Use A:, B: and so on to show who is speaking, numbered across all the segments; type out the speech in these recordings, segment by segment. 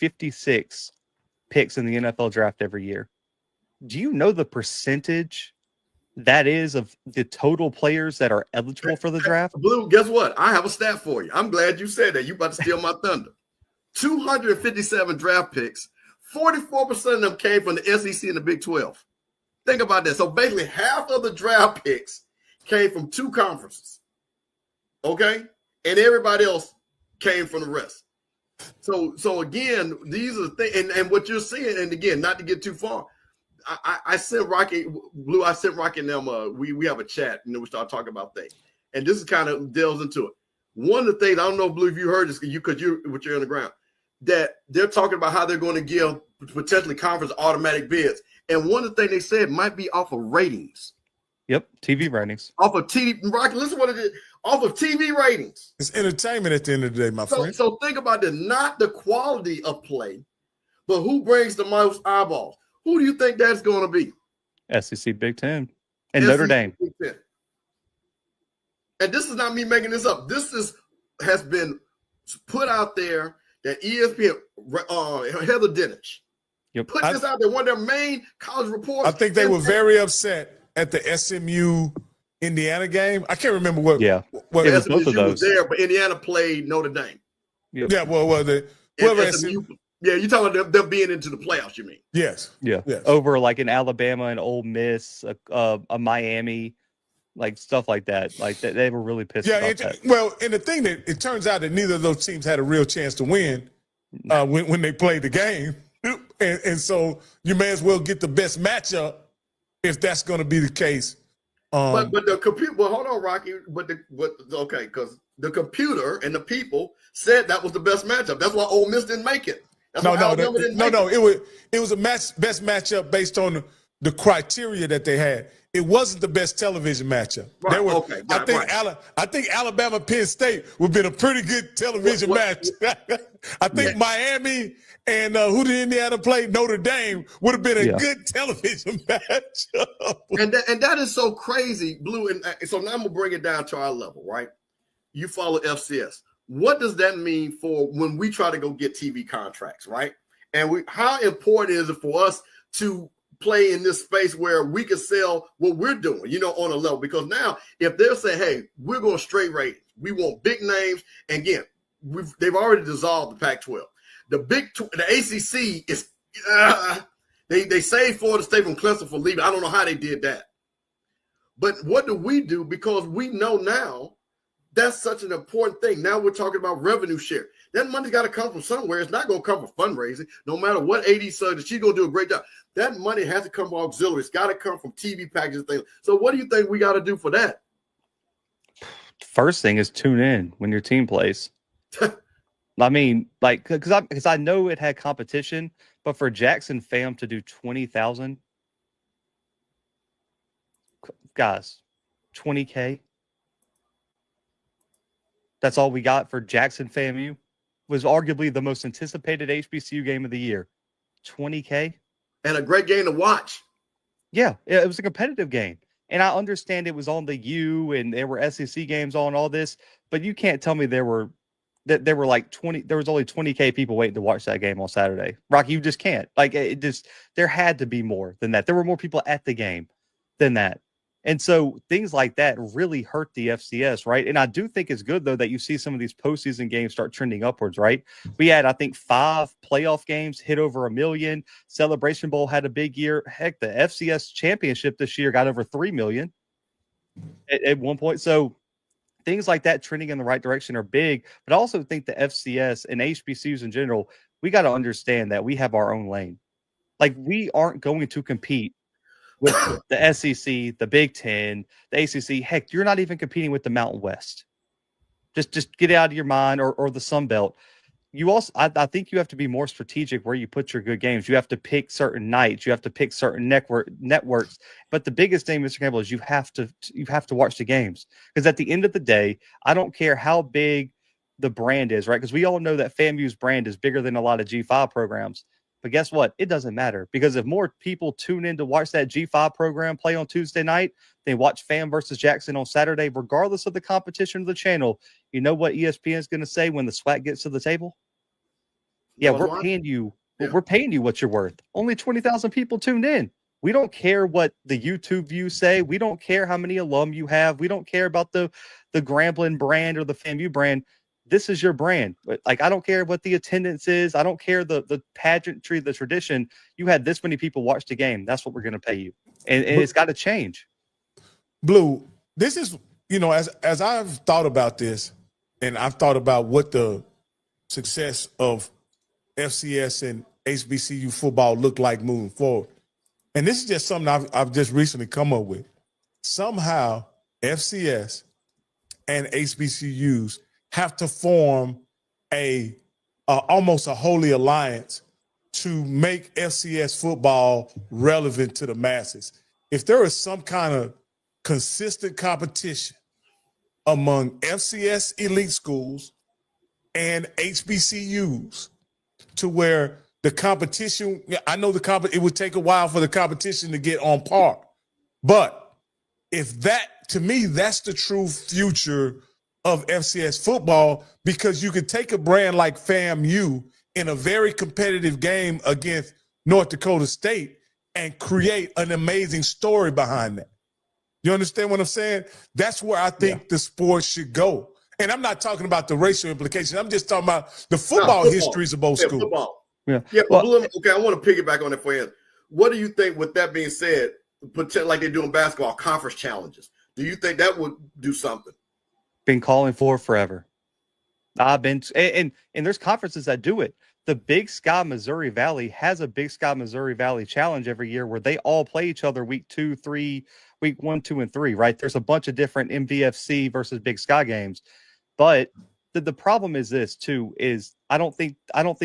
A: 56 picks in the NFL draft every year. Do you know the percentage that is of the total players that are eligible for the draft?
B: Blue, guess what? I have a stat for you. I'm glad you said that. You about to steal my thunder. 257 draft picks. 44% of them came from the SEC and the Big 12. Think about that. So basically half of the draft picks came from 2 conferences. Okay? And everybody else came from the rest. So again, these are the things, and what you're seeing, and again, not to get too far, I sent Rocky, Blue, I sent Rocky and them, we have a chat, and then we start talking about things. And this is kind of delves into it. One of the things, I don't know, Blue, if you heard this, because you're on the ground, that they're talking about how they're going to give potentially conference automatic bids. And one of the things they said might be off of ratings.
A: Yep, TV ratings.
B: Off of TV, Rocky, listen what it is. Off of TV ratings.
C: It's entertainment at the end of the day, my friend.
B: So think about it, not the quality of play, but who brings the most eyeballs. Who do you think that's going to be?
A: SEC Big Ten and Notre Dame.
B: And this is not me making this up. This has been put out there that ESPN, Heather Dinich, put this out there. One of their main college reporters.
C: I think they were very upset at the SMU Indiana game. I can't remember what.
A: Yeah,
C: what
A: it was both of those.
B: Was there, but Indiana played Notre Dame.
A: Yep.
C: Yeah, whoever SMU.
B: Yeah, you're talking about them being into the playoffs, you mean?
C: Yes.
A: Yeah.
C: Yes.
A: Over like in Alabama and Ole Miss, a Miami, like stuff like that. Like they were really pissed about that.
C: Well, and the thing that it turns out that neither of those teams had a real chance to win when they played the game. And so you may as well get the best matchup if that's going to be the case.
B: But the computer, well, hold on, Rocky. Okay, because the computer and the people said that was the best matchup. That's why Ole Miss didn't make it. It was a best matchup based on the criteria that they had. It wasn't the best television matchup. Right,
C: I think Alabama Penn State would have been a pretty good television match. I think Miami and who did Indiana play? Notre Dame would have been a good television matchup.
B: And that is so crazy, Blue. And so now I'm gonna bring it down to our level, right? You follow FCS. What does that mean for when we try to go get TV contracts, right? And how important is it for us to play in this space where we can sell what we're doing, on a level? Because now if they're saying, hey, we're going straight ratings, we want big names. And again, they've already dissolved the Pac-12. The ACC is, they saved Florida State from Clemson for leaving. I don't know how they did that. But what do we do? Because we know now that's such an important thing. Now we're talking about revenue share. That money's got to come from somewhere. It's not going to come from fundraising. No matter what AD says, she's going to do a great job. That money has to come from auxiliary. It's got to come from TV packages and things. So what do you think we got to do for that?
A: First thing is tune in when your team plays. I mean, like, because I know it had competition, but for Jackson fam to do 20,000, guys, 20K. That's all we got for Jackson FAMU. Was arguably the most anticipated HBCU game of the year. 20K.
B: And a great game to watch.
A: Yeah, it was a competitive game. And I understand it was on the U and there were SEC games on all this, but you can't tell me there were like 20, there was only 20K people waiting to watch that game on Saturday. Rocky, you just can't. Like, there had to be more than that. There were more people at the game than that. And so things like that really hurt the FCS, right? And I do think it's good, though, that you see some of these postseason games start trending upwards, right? We had, I think, 5 playoff games hit over 1 million. Celebration Bowl had a big year. Heck, the FCS championship this year got over 3 million at one point. So things like that trending in the right direction are big. But I also think the FCS and HBCUs in general, we got to understand that we have our own lane. Like, we aren't going to compete with the SEC, the Big Ten, the ACC. Heck, you're not even competing with the Mountain West. Just get it out of your mind, or the Sun Belt. You also, I think you have to be more strategic where you put your good games. You have to pick certain nights. You have to pick certain networks. But the biggest thing, Mr. Campbell, is you have to watch the games, because at the end of the day, I don't care how big the brand is, right? Because we all know that FAMU's brand is bigger than a lot of G5 programs. But guess what? It doesn't matter, because if more people tune in to watch that G5 program play on Tuesday night, they watch FAM versus Jackson on Saturday, regardless of the competition of the channel. You know what ESPN is going to say when the SWAC gets to the table? Yeah, we're paying you.
B: Yeah.
A: We're paying you what you're worth. Only 20,000 people tuned in. We don't care what the YouTube views say. We don't care how many alum you have. We don't care about the Grambling brand or the FAMU brand. This is your brand. Like, I don't care what the attendance is. I don't care the pageantry, the tradition. You had this many people watch the game. That's what we're going to pay you. And it's got to change.
C: Blue, this is, as I've thought about this, and I've thought about what the success of FCS and HBCU football look like moving forward. And this is just something I've just recently come up with. Somehow, FCS and HBCUs have to form almost a holy alliance to make FCS football relevant to the masses. If there is some kind of consistent competition among FCS elite schools and HBCUs to where the competition, I know it would take a while for the competition to get on par. But if to me, that's the true future of FCS football, because you could take a brand like FAMU in a very competitive game against North Dakota State and create an amazing story behind that. You understand what I'm saying? That's where I think the sport should go. And I'm not talking about the racial implications. I'm just talking about the football histories of both schools.
B: Football.
A: Yeah.
B: Well, okay, I want to piggyback on it for you. What do you think, with that being said, like they do in basketball, conference challenges? Do you think that would do something?
A: Been calling for forever. I've been and there's conferences that do it. The Big Sky Missouri Valley has a Big Sky Missouri Valley challenge every year where they all play each other week 2, 3, week 1, 2, and 3, right? There's a bunch of different MVFC versus Big Sky games. But the problem is this too, is I don't think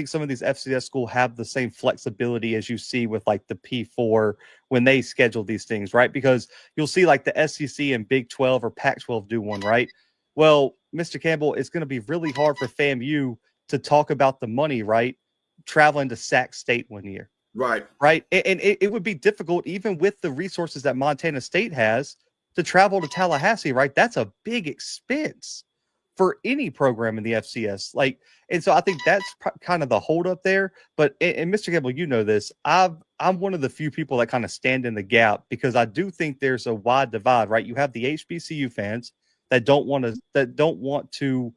A: some of these FCS schools have the same flexibility as you see with like the P4 when they schedule these things, right? Because you'll see like the SEC and Big 12 or Pac-12 do one, right? Well, Mr. Campbell, it's going to be really hard for FAMU to talk about the money, right? Traveling to Sac State one year.
B: Right.
A: And it would be difficult, even with the resources that Montana State has, to travel to Tallahassee, right? That's a big expense for any program in the FCS. And so I think that's kind of the holdup there. But, and Mr. Campbell, you know this, I'm one of the few people that kind of stand in the gap, because I do think there's a wide divide, right? You have the HBCU fans that don't want to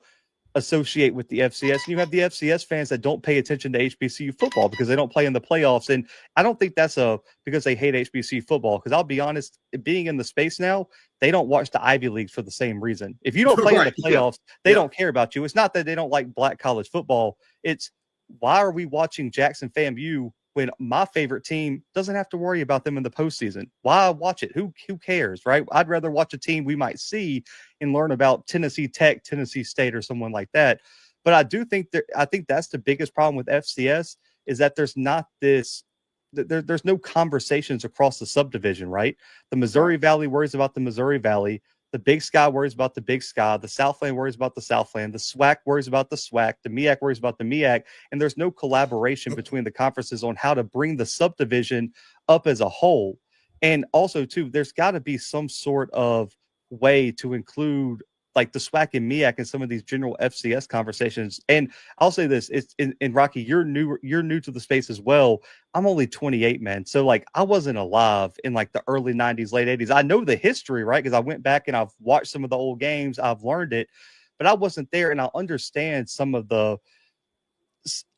A: associate with the FCS, and you have the FCS fans that don't pay attention to HBCU football because they don't play in the playoffs. And I don't think that's because they hate HBCU football, because I'll be honest, being in the space now, they don't watch the Ivy Leagues for the same reason. If you don't play in the playoffs, they don't care about you. It's not that they don't like black college football. It's, why are we watching Jackson FAMU when my favorite team doesn't have to worry about them in the postseason? Why watch it? Who cares, right? I'd rather watch a team we might see and learn about Tennessee Tech, Tennessee State, or someone like that. But I think that's the biggest problem with FCS, is that there's not this, there's no conversations across the subdivision, right? The Missouri Valley worries about the Missouri Valley. The Big Sky worries about the Big Sky. The Southland worries about the Southland. The SWAC worries about the SWAC. The MEAC worries about the MEAC. And there's no collaboration between the conferences on how to bring the subdivision up as a whole. And also, too, there's got to be some sort of way to include like the SWAC and MEAC in some of these general FCS conversations. And I'll say this, it's in Rocky, you're new to the space as well. I'm only 28, man. So like, I wasn't alive in like the early 90s, late 80s. I know the history, right? Because I went back and I've watched some of the old games. I've learned it, but I wasn't there. And I understand some of the,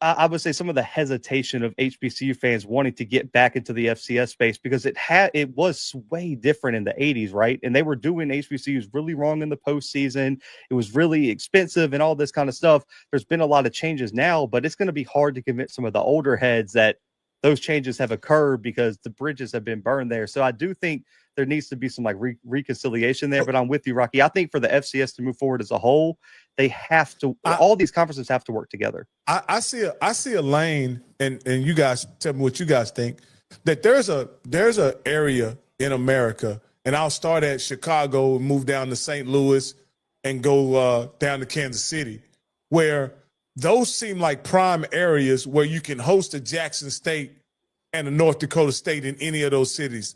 A: I would say some of the hesitation of HBCU fans wanting to get back into the FCS space, because it was way different in the 80s, right? And they were doing HBCUs really wrong in the postseason. It was really expensive and all this kind of stuff. There's been a lot of changes now, but it's going to be hard to convince some of the older heads that those changes have occurred because the bridges have been burned there. So I do think there needs to be some like reconciliation there. But I'm with you, Rocky. I think for the FCS to move forward as a whole, they have to. All these conferences have to work together. I see a lane, and you guys tell me what you guys think. That there's a area in America, and I'll start at Chicago and move down to St. Louis and go down to Kansas City, where those seem like prime areas where you can host a Jackson State and a North Dakota State in any of those cities.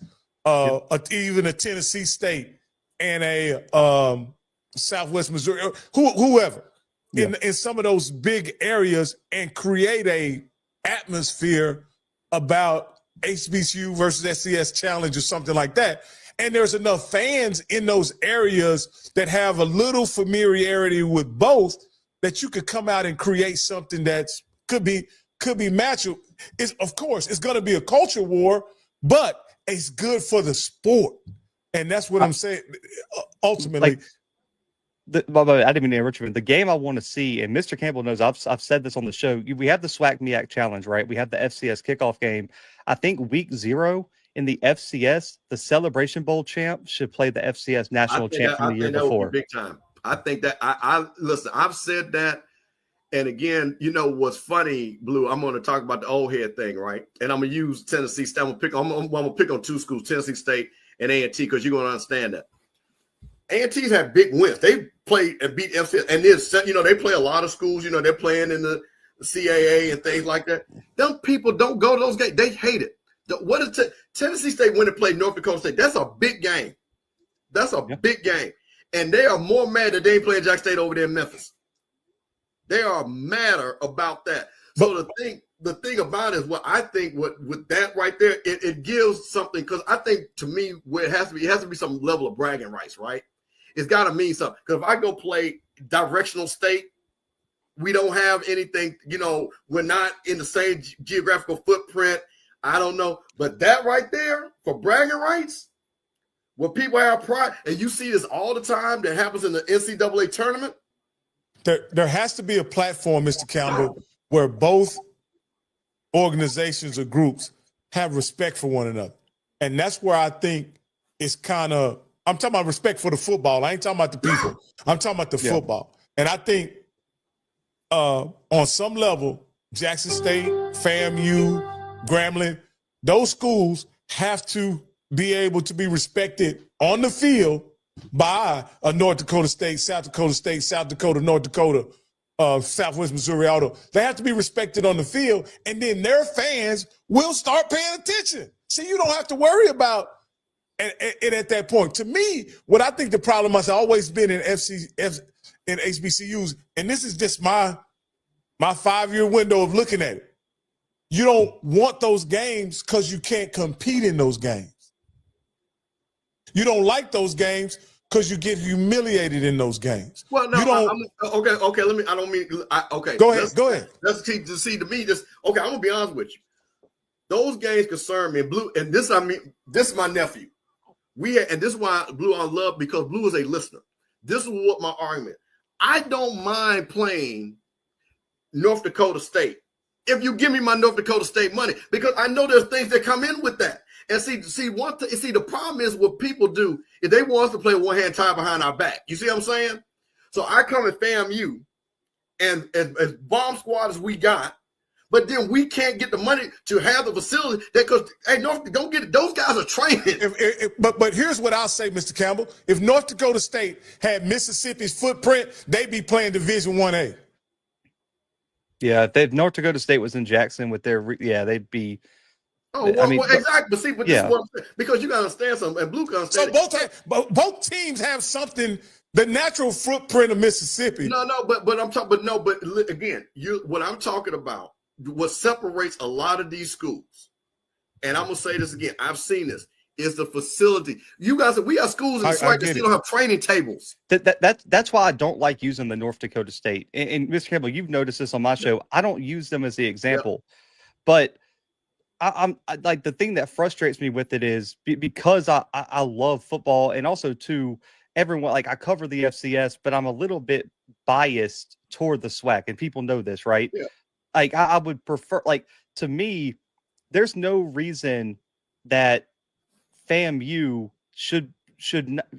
A: Even a Tennessee State and a Southwest Missouri, whoever.
C: in some of those big areas and create a atmosphere about HBCU versus FCS Challenge or something like that. And there's enough fans in those areas that have a little familiarity with both that you could come out and create something that's could be matchable. Of course, it's going to be a culture war, but it's good for the sport. And that's what I'm saying. Ultimately,
A: I didn't mean to interrupt you. The game I want to see, and Mr. Campbell knows, I've said this on the show. We have the SWAC MEAC Challenge, right? We have the FCS kickoff game. I think week 0 in the FCS, the Celebration Bowl champ should play the FCS national champ from the year before.
B: Big time. I think that listen. I've said that, and again, you know what's funny, Blue? I'm going to talk about the old head thing, right? And I'm going to use Tennessee State. I'm going to pick on 2 schools, Tennessee State and A&T, because you're going to understand that. A&T's have big wins. They played and beat FCS, and then they play a lot of schools. They're playing in the CAA and things like that. Them people don't go to those games. They hate it. What is Tennessee State when they play North Dakota State? That's a big game. That's a big game, and they are more mad that they ain't playing Jack State over there in Memphis. They are madder about that. So the thing about it is what I think with that right there, it gives something, because I think to me where it has to be some level of bragging rights, right? It's got to mean something. Because if I go play directional state, we don't have anything, we're not in the same geographical footprint. I don't know. But that right there for bragging rights, where people have pride, and you see this all the time that happens in the NCAA tournament.
C: There has to be a platform, Mr. Campbell, where both organizations or groups have respect for one another. And that's where I think it's kind of, I'm talking about respect for the football. I ain't talking about the people. I'm talking about the football. And I think on some level, Jackson State, FAMU, Grambling, those schools have to be able to be respected on the field by a North Dakota State, South Dakota, North Dakota, Southwest Missouri Auto. They have to be respected on the field, and then their fans will start paying attention. See, you don't have to worry about it at that point. To me, what I think the problem has always been in HBCUs, and this is just my 5-year window of looking at it. You don't want those games because you can't compete in those games. You don't like those games because you get humiliated in those games.
B: Well, no,
C: you don't.
B: Okay. Let me. I don't mean. Okay.
C: Go ahead.
B: Let's see. To me, this. Okay, I'm gonna be honest with you. Those games concern me. And Blue, and this is my nephew. And this is why Blue I love, because Blue is a listener. This is what my argument. I don't mind playing North Dakota State if you give me my North Dakota State money, because I know there's things that come in with that. And see, the problem is what people do is they want us to play one hand tied behind our back. You see what I'm saying? So I come at FAMU, and as bomb squad as we got, but then we can't get the money to have the facility because North, don't get it. Those guys are training.
C: But here's what I'll say, Mr. Campbell. If North Dakota State had Mississippi's footprint, they'd be playing Division 1A.
A: Yeah, if North Dakota State was in Jackson with their, they'd be.
B: Oh, well, exactly. But see, this is what I'm saying, because you got to understand something, and Blue can understand.
C: So both teams have something. The natural footprint of Mississippi.
B: No, but I'm talking. But again, what I'm talking about, what separates a lot of these schools, and I'm gonna say this again. I've seen this. Is the facility. You guys, we have schools in the SWAC that still don't have training tables.
A: That's why I don't like using the North Dakota State. And Mr. Campbell, you've noticed this on my show. I don't use them as the example, but I like the thing that frustrates me with it is because I love football, and also too, everyone, like I cover the FCS, but I'm a little bit biased toward the SWAC, and people know this, right?
B: Yeah.
A: Like I would prefer, like, to me, there's no reason that FAMU should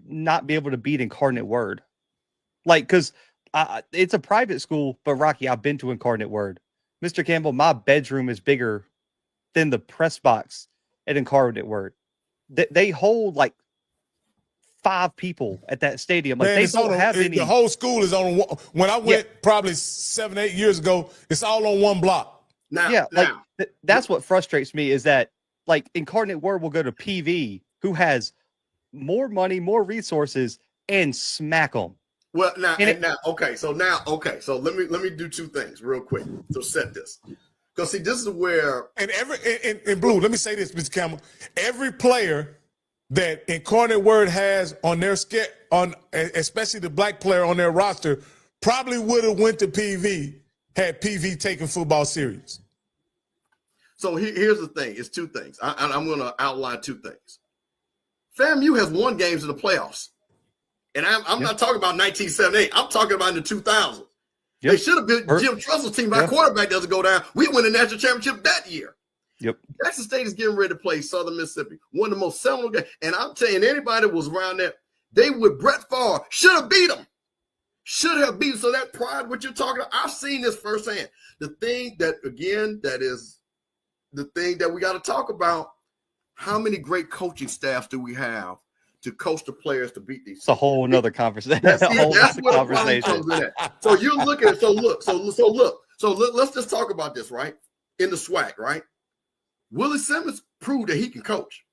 A: not be able to beat Incarnate Word, like, because it's a private school. But Rocky, I've been to Incarnate Word, Mr. Campbell. My bedroom is bigger than the press box at Incarnate Word. They hold like 5 people at that stadium. Like, they don't have any.
C: The whole school is on. When I went probably 7-8 years ago, it's all on one block.
A: That's what frustrates me is that, like, Incarnate Word will go to PV, who has more money, more resources, and smack them.
B: Well, okay. So let me do two things real quick. So set this. Because see, this is where
C: and Blue, let me say this, Mr. Campbell. Every player that Incarnate Word has on their especially the black player on their roster, probably would have went to PV had PV taken football serious.
B: So here's the thing. It's two things. I'm going to outline two things. FAMU has won games in the playoffs. And I'm not talking about 1978. I'm talking about in the 2000s. Yep. They should have been Jim Trustle's team. My quarterback doesn't go down. We win the national championship that year.
A: Yep.
B: Jackson State is getting ready to play Southern Mississippi. One of the most seminal games. And I'm telling you, anybody that was around there, they would Brett Favre should have beat them. Should have beat them. So that pride, what you're talking about, I've seen this firsthand. The thing that, again, that is the thing that we got to talk about, how many great coaching staffs do we have to coach the players to beat these?
A: It's a whole nother conversation.
B: That's where the problem comes in at. So you look at it. So look. So let's just talk about this, right? In the SWAC, right? Willie Simmons proved that he can coach,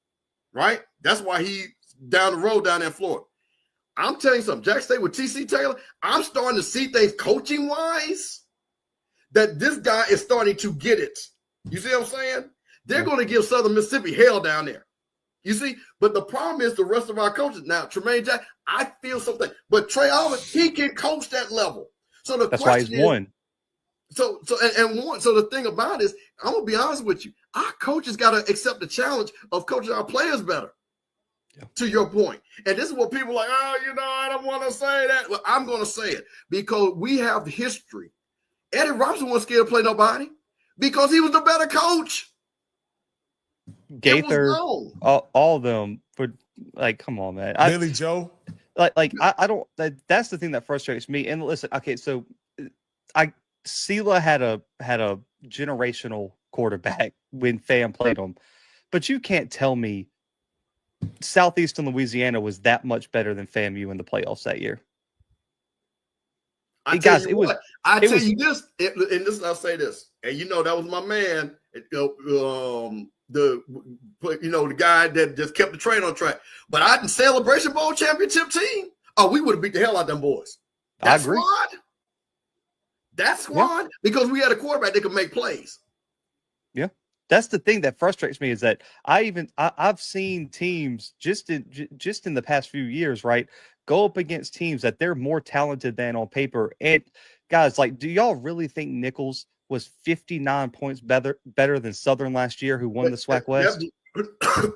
B: right? That's why he's down the road down in Florida. I'm telling you something. Jack State with TC Taylor, I'm starting to see things coaching-wise that this guy is starting to get it. You see what I'm saying? They're going to give Southern Mississippi hell down there. You see? But the problem is the rest of our coaches. Now, Tremaine Jack, I feel something. But Trey Alvin, he can coach that level. So that's why he's won. So the thing about it is, I'm going to be honest with you. Our coaches got to accept the challenge of coaching our players better. Yeah. To your point. And this is what people are like, I don't want to say that. Well, I'm going to say it because we have the history. Eddie Robinson wasn't scared to play nobody because he was the better coach.
A: Gaither, all of them, but like, come on, man.
C: Billy Joe.
A: I don't, that's the thing that frustrates me. And listen, okay, so Sela had a generational quarterback when Fam played him, but you can't tell me Southeastern Louisiana was that much better than FAMU in the playoffs that year.
B: I'll tell you this, I'll say this, and that was my man. The guy that just kept the train on track. But I didn't Celebration Bowl championship team. Oh, we would have beat the hell out of them boys.
A: I agree.
B: That squad, because we had a quarterback that could make plays.
A: Yeah. That's the thing that frustrates me is that I've seen teams just in the past few years, right, go up against teams that they're more talented than on paper. And guys, like, do y'all really think Nichols was 59 points better than Southern last year, who won the SWAC West?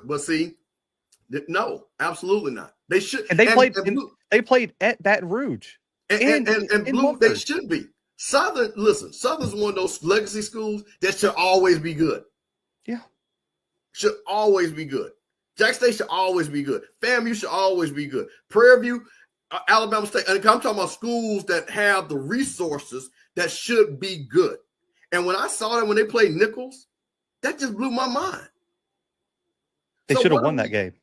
B: But see, no, absolutely not. They should.
A: And they played at Baton Rouge.
B: And Blue, they should be. Southern's one of those legacy schools that should always be good.
A: Yeah.
B: Should always be good. Jack State should always be good. FAMU should always be good. Prairie View, Alabama State. And I'm talking about schools that have the resources that should be good. And when I saw that when they played Nichols, that just blew my mind.
A: They should have won that game.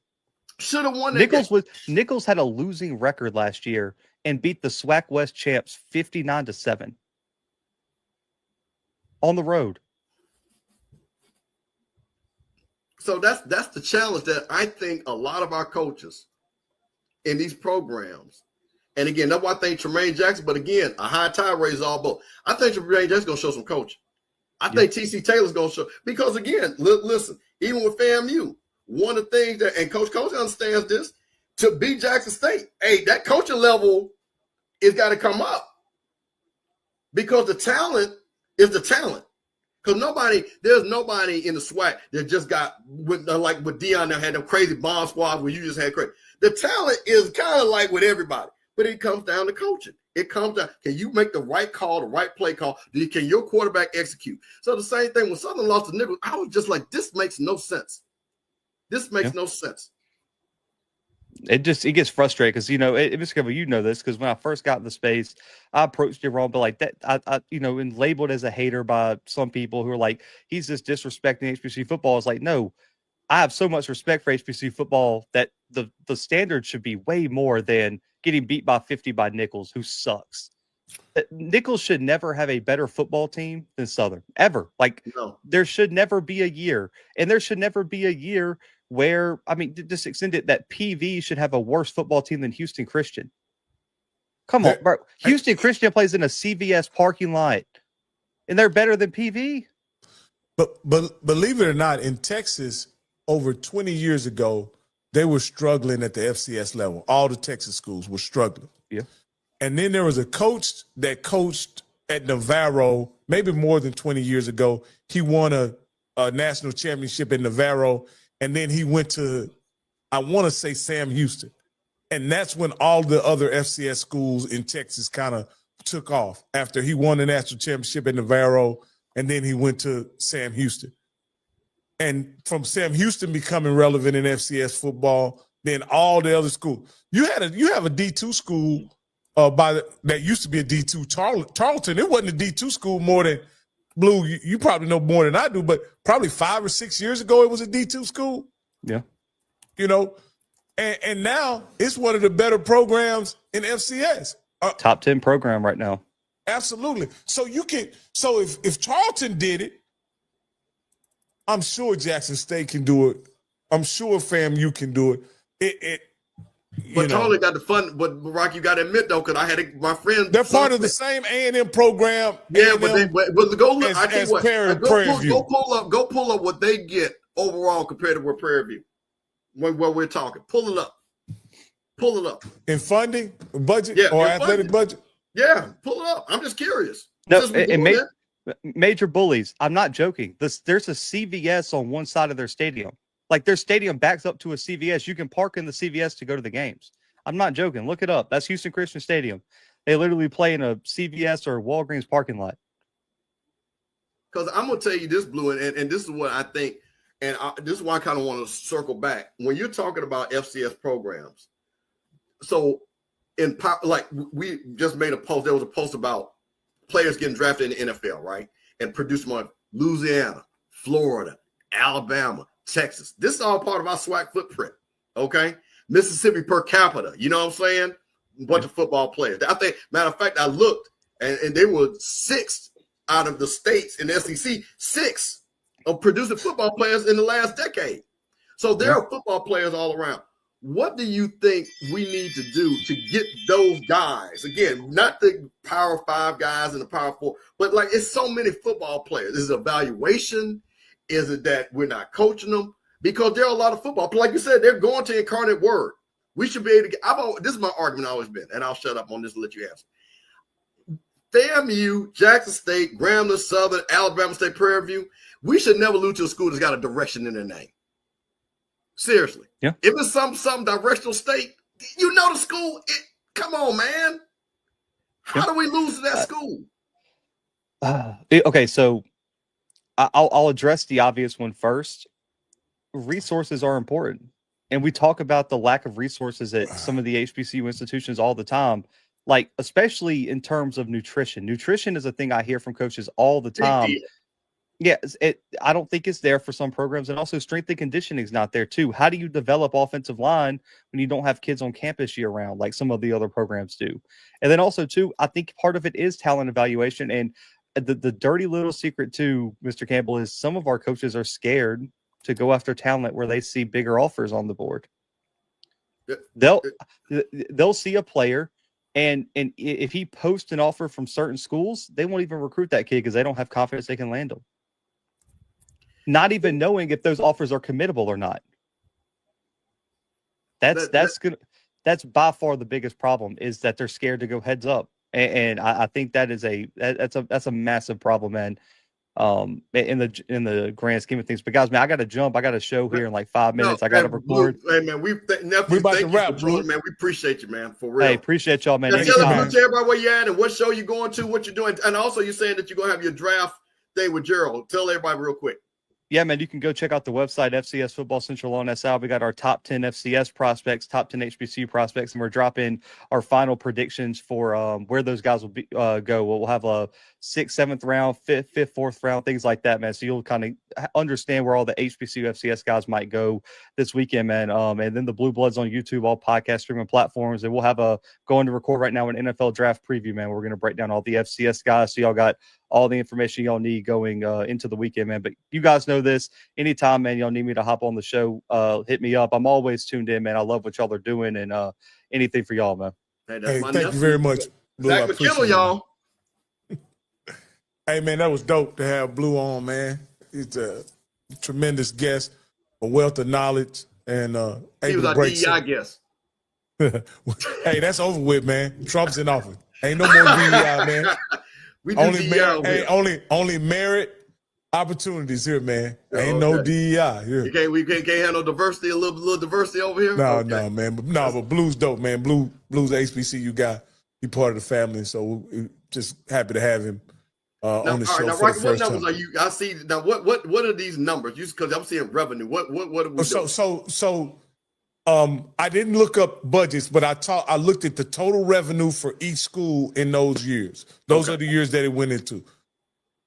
B: Should have won that
A: game. Nichols had a losing record last year and beat the SWAC West champs 59-7 on the road.
B: So that's the challenge that I think a lot of our coaches in these programs, and again, that's why I think Tremaine Jackson, but again, a high tide raises all boats. I think Tremaine Jackson's going to show some coaching. I think TC Taylor's going to show, because again, listen, even with FAMU, one of the things that, and Coach understands this, to beat Jackson State, hey, that coaching level is got to come up because the talent is the talent. Because there's nobody in the SWAC that just got with Deion that had them crazy bomb squads where you just had crazy. The talent is kind of like with everybody, but it comes down to coaching. It comes down, can you make the right call, the right play call? Can your quarterback execute? So the same thing when Southern lost to Nichols, I was just like, this makes no sense. This makes no sense.
A: It gets frustrating because, Mr. Campbell, this because when I first got in the space, I approached it wrong, but like that, and labeled as a hater by some people who are like, he's just disrespecting HBCU football. It's like, no, I have so much respect for HBCU football that the standard should be way more than getting beat by 50 by Nichols, who sucks. Nichols should never have a better football team than Southern, ever. Like, there should never be a year, and there should never be a year where, just extend it, that PV should have a worse football team than Houston Christian. Come on, bro. Houston Christian plays in a CVS parking lot, and they're better than PV.
C: But believe it or not, in Texas, over 20 years ago, they were struggling at the FCS level. All the Texas schools were struggling.
A: Yeah.
C: And then there was a coach that coached at Navarro maybe more than 20 years ago. He won a national championship in Navarro, and then he went to, I want to say, Sam Houston. And that's when all the other FCS schools in Texas kind of took off after he won the national championship in Navarro, and then he went to Sam Houston. And from Sam Houston becoming relevant in FCS football, then all the other schools. You have a D2 school that used to be a D2 Tarleton. It wasn't a D2 school more than Blue. You probably know more than I do, but probably 5 or 6 years ago it was a D2 school.
A: Yeah.
C: You know, and now it's one of the better programs in FCS.
A: Top 10 program right now.
C: Absolutely. So if Tarleton did it, I'm sure Jackson State can do it. I'm sure FAMU can do it.
B: But Tarleton got the fun. But Rock, you got to admit though, because I had my friend.
C: They're part of the same A&M program.
B: Yeah, but go look. I tell you what, go pull up what they get overall compared to what Prairie View. When we're talking, pull it up. In
C: funding, budget, or athletic budget.
B: Yeah, pull it up. I'm just curious.
A: No, major bullies. I'm not joking. There's a CVS on one side of their stadium. Like their stadium backs up to a CVS. You can park in the CVS to go to the games. I'm not joking. Look it up. That's Houston Christian Stadium. They literally play in a CVS or Walgreens parking lot.
B: Because I'm going to tell you this, Blue, and this is what I think, and this is why I kind of want to circle back. When you're talking about FCS programs, so we just made a post. There was a post about players getting drafted in the NFL, right? And producing money. Louisiana, Florida, Alabama, Texas. This is all part of our SWAC footprint, okay? Mississippi per capita, you know what I'm saying? A bunch of football players. I think, matter of fact, I looked, and they were 6th out of the states in the SEC, 6 of producing football players in the last decade. So there are football players all around. What do you think we need to do to get those guys? Again, not the Power 5 guys and the Power 4, but like it's so many football players. Is it evaluation? Is it that we're not coaching them? Because there are a lot of football. Like you said, they're going to Incarnate Word. We should be able to get. This is my argument always been, and I'll shut up on this and let you answer. FAMU, Jackson State, Grambling, Southern, Alabama State, Prairie View, we should never lose to a school that's got a direction in their name. Seriously.
A: Yeah.
B: If it's some directional state, you know the school. Come on, man. How do we lose to that school?
A: Okay, so I'll address the obvious one first. Resources are important. And we talk about the lack of resources at some of the HBCU institutions all the time, like especially in terms of nutrition. Nutrition is a thing I hear from coaches all the time. Yeah, I don't think it's there for some programs. And also strength and conditioning is not there too. How do you develop offensive line when you don't have kids on campus year round like some of the other programs do? And then also too, I think part of it is talent evaluation. And the dirty little secret too, Mr. Campbell, is some of our coaches are scared to go after talent where they see bigger offers on the board. They'll see a player, and if he posts an offer from certain schools, they won't even recruit that kid because they don't have confidence they can land him. Not even knowing if those offers are committable or not. That's by far the biggest problem, is that they're scared to go heads up, and I think that's a massive problem, man. In the grand scheme of things. But guys, man, I got to jump. I got a show here in like 5 minutes. I got to record.
B: Hey, man, we about to wrap, bro. Man, we appreciate you, man, for real.
A: Hey, appreciate y'all, man.
B: Tell everybody where you at and what show you going to, what you're doing, and also you're saying that you're gonna have your draft thing with Gerald. Tell everybody real quick.
A: Yeah, man, you can go check out the website, FCS Football Central on SI. We got our top 10 FCS prospects, top 10 HBCU prospects, and we're dropping our final predictions for where those guys will go. We'll have a 6th, 7th round, 5th, 4th round, things like that, man. So you'll kind of understand where all the HBCU FCS guys might go this weekend, man. And then the Blue Bloods on YouTube, all podcast streaming platforms. And we'll have going to record right now an NFL draft preview, man. We're going to break down all the FCS guys. So y'all got all the information y'all need going into the weekend, man. But you guys know this. Anytime, man, y'all need me to hop on the show, hit me up. I'm always tuned in, man. I love what y'all are doing, and anything for y'all, man.
B: Hey, that's my
C: thank
B: nephew.
C: you very much, Blue.
B: Zach McKinnell, y'all.
C: Hey, man, that was dope to have Blue on, man. He's a tremendous guest, a wealth of knowledge, and
B: he was
C: able to
B: our
C: break
B: DEI guest.
C: Hey, that's over with, man. Trump's in office. Ain't no more DEI, man.
B: We do
C: only merit opportunities here, man. Ain't no DEI here.
B: We can't handle diversity, a little diversity over here.
C: No, man. But Blue's dope, man. Blue's an HBCU guy. He part of the family, so we're just happy to have him on the show. Now, for the first
B: what numbers
C: time.
B: are you? I see now. What are these numbers? Just because I'm seeing revenue. What are we doing?
C: So I didn't look up budgets, but I looked at the total revenue for each school in those years. Those are the years that it went into.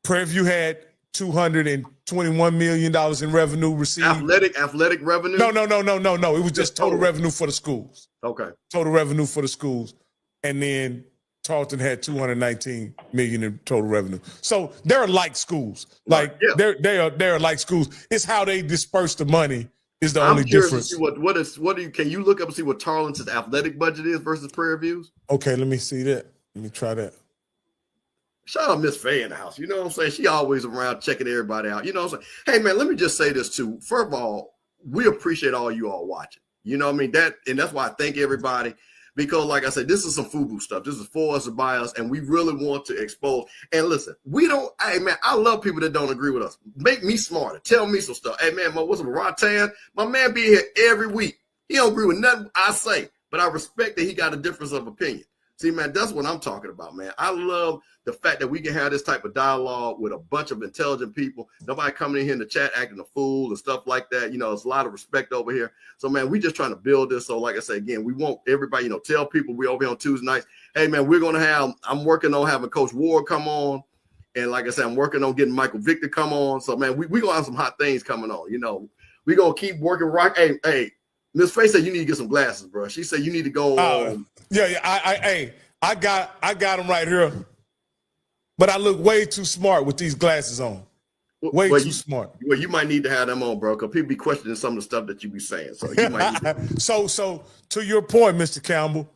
C: Prairie View had $221 million in revenue received.
B: Athletic revenue?
C: No. It was just total revenue for the schools.
B: Okay.
C: Total revenue for the schools. And then Tarleton had $219 million in total revenue. So they're like schools. Like they are like schools. It's how they disperse the money is the only difference.
B: Can you look up and see what Tarleton's athletic budget is versus Prairie View's?
C: Okay, let me see that. Let me try that.
B: Shout out Miss Faye in the house. You know what I'm saying? She always around checking everybody out. You know what I'm saying? Hey man, let me just say this too. First of all, we appreciate all you all watching. You know what I mean? That's why I thank everybody. Because, like I said, this is some FUBU stuff. This is for us and by us, and we really want to expose. And listen, hey, man, I love people that don't agree with us. Make me smarter. Tell me some stuff. Hey, man, what's up, Rotan? My man be here every week. He don't agree with nothing I say, but I respect that he got a difference of opinion. See, man, that's what I'm talking about, man. I love the fact that we can have this type of dialogue with a bunch of intelligent people. Nobody coming in here in the chat acting a fool and stuff like that. You know, there's a lot of respect over here. So, man, we just trying to build this. So, like I say, again, we want everybody, tell people we over here on Tuesday nights. Hey, man, I'm working on having Coach Ward come on. And like I said, I'm working on getting Michael Victor come on. So, man, we going to have some hot things coming on. We're going to keep working. Hey, Miss Faye said you need to get some glasses, bro. She said you need to go.
C: I got them right here. But I look way too smart with these glasses on. Way too smart.
B: Well, you might need to have them on, bro, because people be questioning some of the stuff that you be saying. So you might need to.
C: So to your point, Mr. Campbell,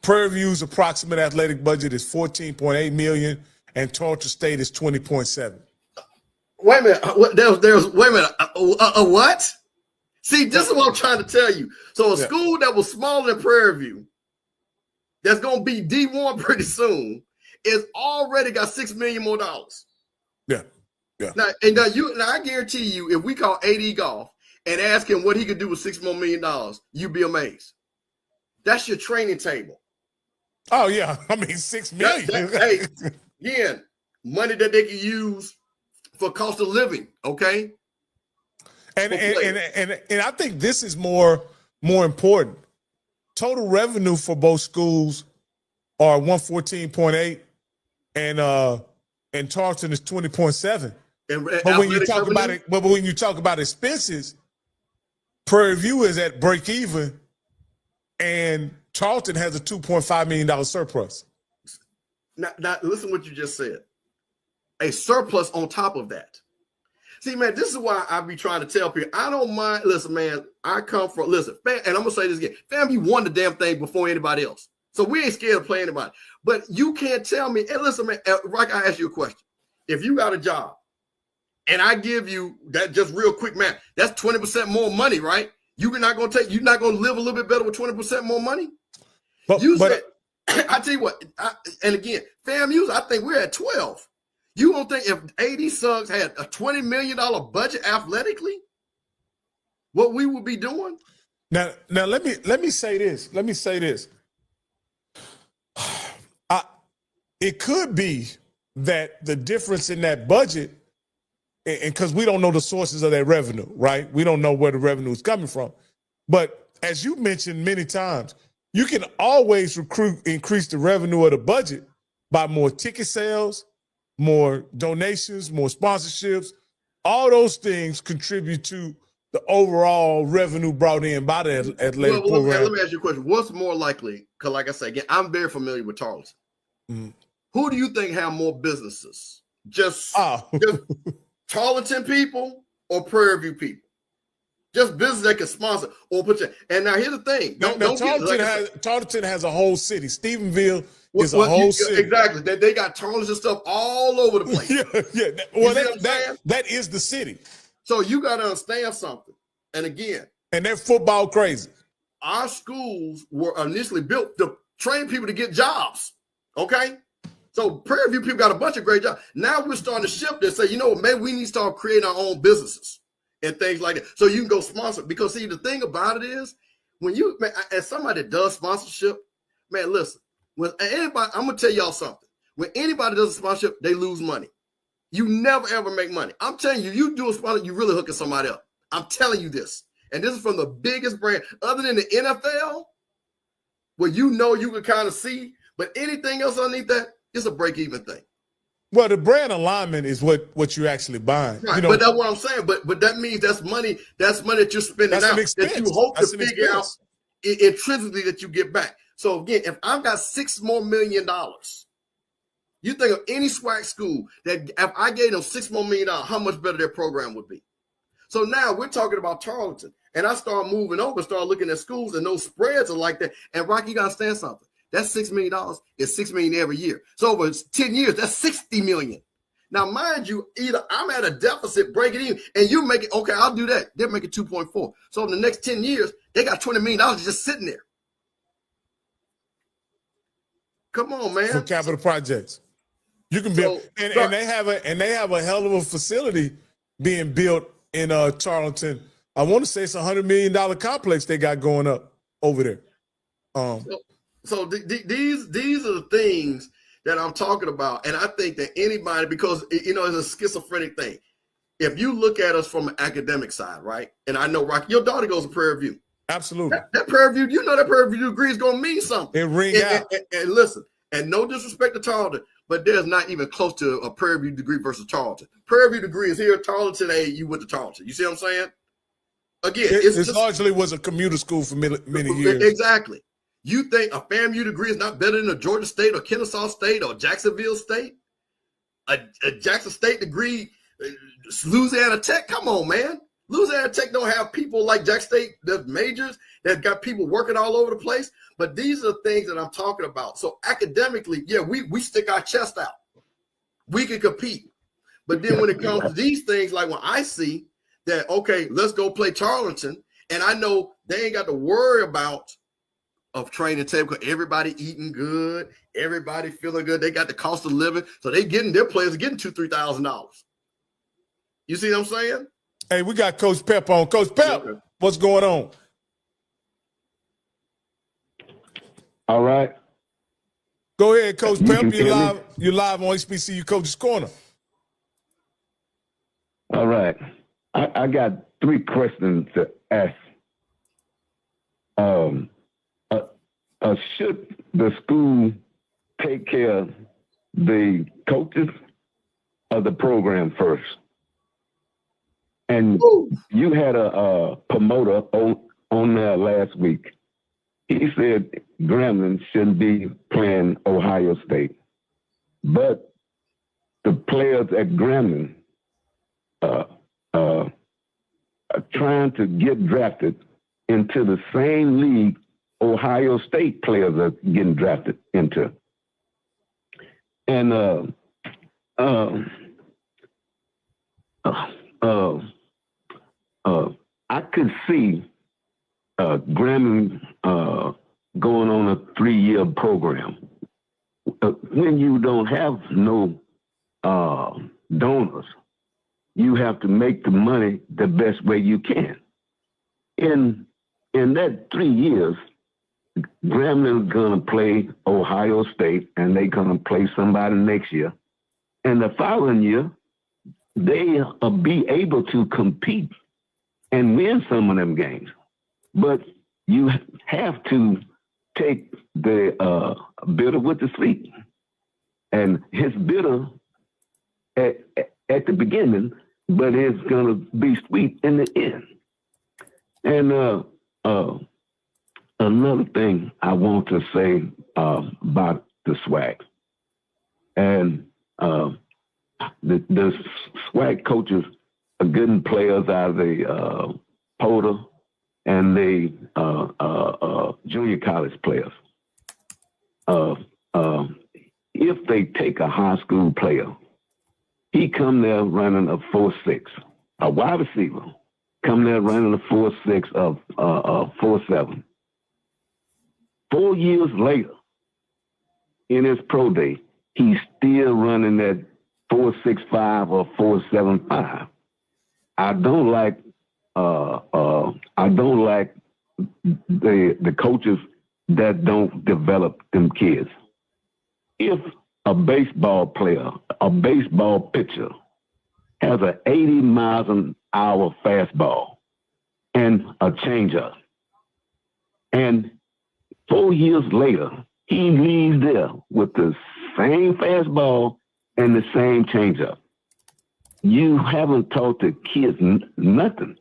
C: Prairie View's approximate athletic budget is $14.8 million, and Tarleton State is $20.7.
B: Wait a minute. Wait a minute. What? See, this is what I'm trying to tell you. So a school that was smaller than Prairie View, that's going to be D1 pretty soon, is already got $6 million more dollars.
C: Yeah.
B: Now I guarantee you, if we call AD Golf and ask him what he could do with $6 more million, you'd be amazed. That's your training table.
C: Oh yeah, I mean $6 million.
B: Again, money that they can use for cost of living. Okay.
C: And I think this is more important. Total revenue for both schools are 114.8, and Tarleton is 20.7. But when you talk about expenses, Prairie View is at break even, and Tarleton has a $2.5 million surplus.
B: Now listen to what you just said. A surplus on top of that. See, man, this is why I be trying to tell people, I don't mind. Listen, man, and I'm going to say this again. Fam, you won the damn thing before anybody else. So we ain't scared of playing anybody. But you can't tell me, and listen, man, Rock, I ask you a question. If you got a job and I give you that, just real quick, man, that's 20% more money, right? You're not going to live a little bit better with 20% more money? I tell you what, and again, FAMU, I think we're at 12. You don't think if 80 Suggs had a $20 million budget athletically, what we would be doing?
C: Now let me say this. It could be that the difference in that budget, and because we don't know the sources of that revenue, right? We don't know where the revenue is coming from. But as you mentioned many times, you can always increase the revenue of the budget by more ticket sales, more donations, more sponsorships. All those things contribute to the overall revenue brought in by the athletic program.
B: Let me ask you a question. What's more likely? Because like I say, again, I'm very familiar with Tarleton. Mm-hmm. Who do you think have more businesses? Just Tarleton people or Prairie View people? Just business that can sponsor or put you. And now here's the thing.
C: Tarleton has a whole city. Stephenville is a whole city.
B: Exactly. They got tunnels and stuff all over the place.
C: Yeah. Well, that is the city.
B: So you got to understand something. And again.
C: And they're football crazy.
B: Our schools were initially built to train people to get jobs. Okay? So Prairie View people got a bunch of great jobs. Now we're starting to shift and say, you know what, maybe we need to start creating our own businesses and things like that. So you can go sponsor. Because see, the thing about it is, when you, man, as somebody that does sponsorship, man, listen, when anybody, I'm gonna tell y'all something. When anybody does a sponsorship, they lose money. You never ever make money. I'm telling you, you do a sponsor, you really hooking somebody up. I'm telling you this. And this is from the biggest brand, other than the NFL, where you know you can kind of see, but anything else underneath that, it's a break-even thing.
C: Well, the brand alignment is what you're actually buying.
B: Right,
C: you know,
B: but that's what I'm saying. But that means that's money that you're spending out that you hope to figure out intrinsically that you get back. So again, if I've got $6 more million, you think of any SWAC school that if I gave them $6 more million, how much better their program would be. So now we're talking about Tarleton, and I start moving over, start looking at schools, and those spreads are like that. And Rocky, you gotta understand something. That $6 million is $6 million every year. So over 10 years, that's $60 million. Now, mind you, either I'm at a deficit, break it even, and you make it, okay, I'll do that. They're making 2.4. So in the next 10 years, they got $20 million just sitting there. Come on, man.
C: For capital projects. You can build, and they have a hell of a facility being built in Charlton. I want to say it's $100 million complex they got going up over there.
B: So these are the things that I'm talking about. And I think that anybody, because, you know, it's a schizophrenic thing. If you look at us from an academic side, right? And I know, Rocky, your daughter goes to Prairie View.
C: Absolutely.
B: That Prairie View, you know that Prairie View degree is going to mean something.
C: It ring out.
B: And listen, and no disrespect to Tarleton, but there's not even close to a Prairie View degree versus Tarleton. Prairie View degree is here, Tarleton, hey, you went to Tarleton. You see what I'm saying? Again,
C: it largely was a commuter school for many years.
B: Exactly. You think a FAMU degree is not better than a Georgia State or Kennesaw State or Jacksonville State? A Jackson State degree, Louisiana Tech? Come on, man. Louisiana Tech don't have people like Jack State, the majors, that got people working all over the place. But these are the things that I'm talking about. So academically, yeah, we stick our chest out. We can compete. But then when it comes to these things, like when I see that, okay, let's go play Tarleton, and I know they ain't got to worry about of training table because everybody eating good, everybody feeling good. They got the cost of living, so their players are getting $2,000-$3,000. You see what I'm saying?
C: Hey, we got Coach Pep on. Coach Pep, what's going on?
D: All right.
C: Go ahead, Coach Pep. You're live on HBCU Coaches Corner.
D: All right. I got 3 questions to ask. Should the school take care of the coaches or the program first? And you had a promoter on there last week. He said Grambling shouldn't be playing Ohio State, but the players at Grambling are trying to get drafted into the same league Ohio State players are getting drafted into. And I could see Grambling going on a 3-year program. When you don't have no donors, you have to make the money the best way you can. In that 3 years, Grambling is going to play Ohio State, and they're going to play somebody next year. And the following year, they'll be able to compete and win some of them games. But you have to take the bitter with the sweet. And his bitter at the beginning, but it's going to be sweet in the end. And another thing I want to say about the SWAC. And the SWAC coaches are getting players out of the Porter, and the junior college players. If they take a high school player, he come there running a 4.6, a wide receiver, come there running a 4.6 of 4.7. 4 years later, in his pro day, he's still running that 4.65 or 4.75. I don't like the coaches that don't develop them kids. If a baseball player, a baseball pitcher has an 80 miles an hour fastball and a changeup, and 4 years later, he leaves there with the same fastball and the same changeup, you haven't taught the kids nothing,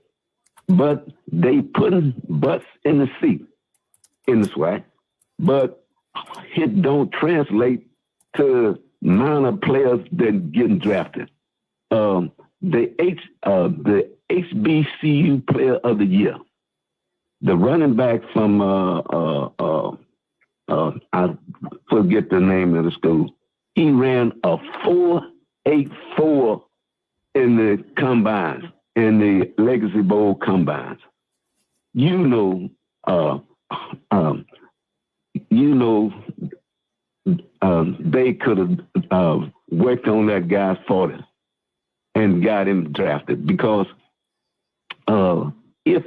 D: but they putting butts in the seat in the SWAC, but it don't translate to minor players that getting drafted. The HBCU Player of the Year, the running back from I forget the name of the school. He ran a 4.84 in the combines, in the Legacy Bowl combines. They could have worked on that guy's 40 and got him drafted, because if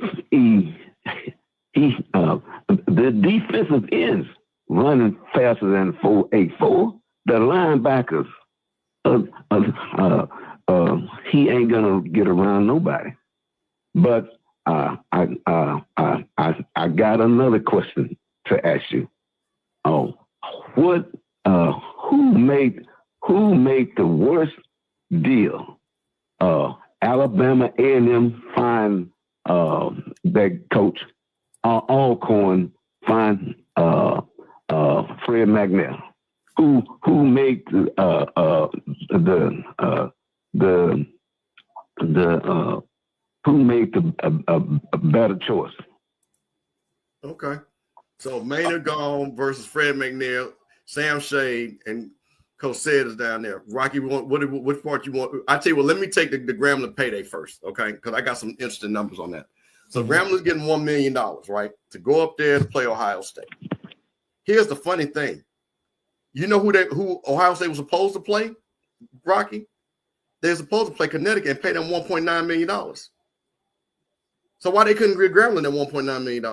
D: the defensive ends running faster than 4.84, the linebackers, he ain't gonna get around nobody. But I got another question to ask you. Who made the worst deal? Alabama A&M find that coach, Alcorn find Fred McNair. Who made who made a better choice?
B: Okay, so Maynard gone versus Fred McNair, Sam Shade, and Coach Said is down there. Rocky, which part you want? I tell you what, let me take the Grambling payday first, okay? Because I got some interesting numbers on that. So Grambling's getting $1 million, right, to go up there to play Ohio State. Here's the funny thing. You know who Ohio State was supposed to play, Rocky? They were supposed to play Connecticut and pay them $1.9 million. So why they couldn't get Grambling that $1.9 million?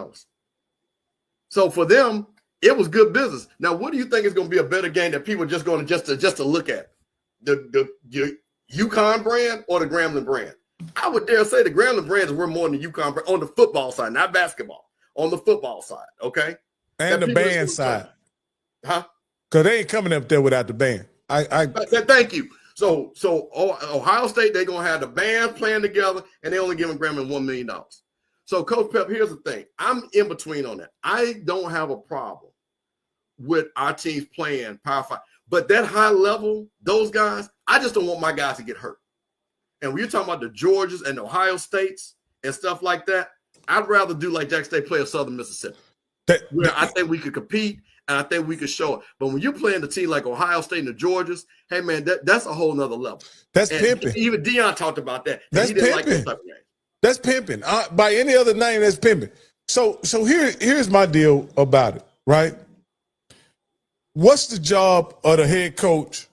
B: So for them, it was good business. Now, what do you think is going to be a better game that people are just going to just to look at? The UConn brand or the Grambling brand? I would dare say the Grambling brand is worth more than the UConn brand on the football side, not basketball. On the football side, okay?
C: And the band side.
B: Huh?
C: Because they ain't coming up there without the band.
B: Thank you. So Ohio State, they're going to have the band playing together, and they're only giving Grambling $1 million. So, Coach Pep, here's the thing. I'm in between on that. I don't have a problem with our teams playing Power 5. But that high level, those guys, I just don't want my guys to get hurt. And when you're talking about the Georgias and the Ohio States and stuff like that, I'd rather do like Jack State play of Southern Mississippi, where I think we could compete and I think we could show it. But when you're playing the team like Ohio State and the Georgias, hey, man, that's a whole nother level.
C: That's pimping.
B: Even Deion talked about that.
C: That's pimping. Like that type of game. That's pimping. By any other name, that's pimping. So here's my deal about it, right? What's the job of the head coach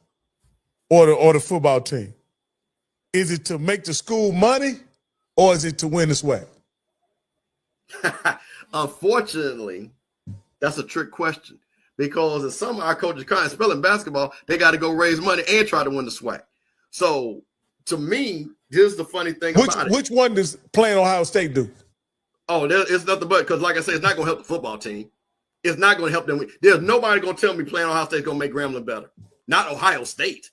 C: or the football team? Is it to make the school money or is it to win the SWAC?
B: Unfortunately, that's a trick question, because in some of our coaches, kind of in basketball, they got to go raise money and try to win the SWAC. So to me, this is the funny thing about it.
C: Which one does playing Ohio State do?
B: Oh, it's nothing but, because like I said, it's not going to help the football team. It's not going to help them. There's nobody going to tell me playing Ohio State is going to make Grambling better. Not Ohio State.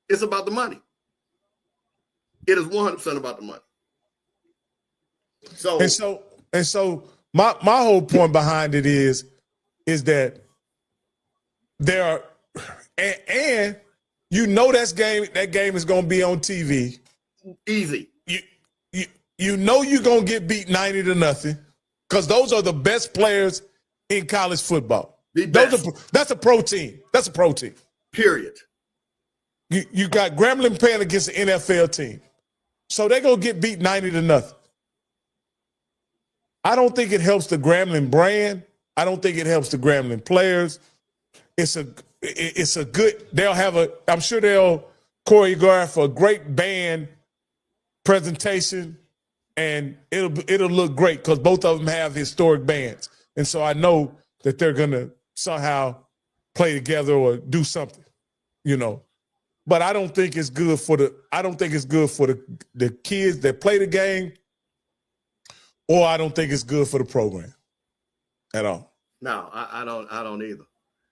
B: It's about the money. It is 100% about the money. So my
C: whole point behind it is that there are, and you know that game is going to be on TV.
B: Easy.
C: you know you're going to get beat 90-0 because those are the best players in college football. That's a pro team. That's a pro team.
B: Period.
C: You got Grambling playing against an NFL team. So they're going to get beat 90-0. I don't think it helps the Grambling brand. I don't think it helps the Grambling players. It's a good, I'm sure they'll choreograph a great band presentation, and it'll look great because both of them have historic bands. And so I know that they're going to somehow play together or do something, But I don't think it's good for the kids that play the game, or I don't think it's good for the program at all.
B: No, I don't either.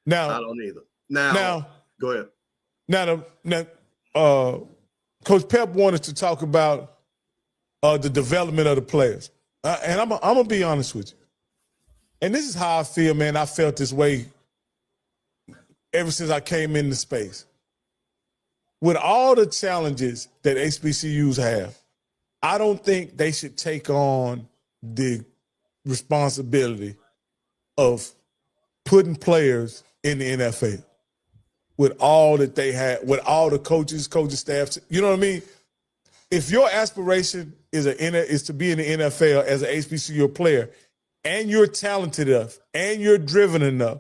C: Now,
B: I don't either. Now, go ahead.
C: Now, Coach Pep wanted to talk about the development of the players, and I'm gonna be honest with you. And this is how I feel, man. I felt this way ever since I came into space. With all the challenges that HBCUs have, I don't think they should take on the responsibility of putting players in the NFL with all that they had, with all the coaching staff. You know what I mean? If your aspiration is to be in the NFL as an HBCU player, and you're talented enough, and you're driven enough,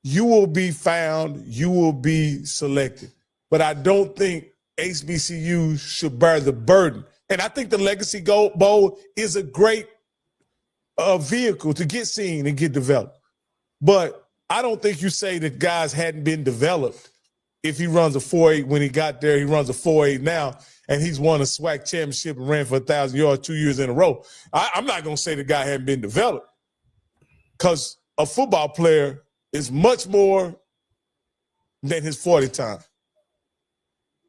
C: you will be found, you will be selected. But I don't think HBCUs should bear the burden. And I think the Legacy Bowl is a great vehicle to get seen and get developed. But I don't think you say that guys hadn't been developed. If he runs a 4.8 when he got there, he runs a 4.8 now, and he's won a SWAC championship and ran for 1,000 yards 2 years in a row. I'm not going to say the guy hadn't been developed, because a football player is much more than his 40 time.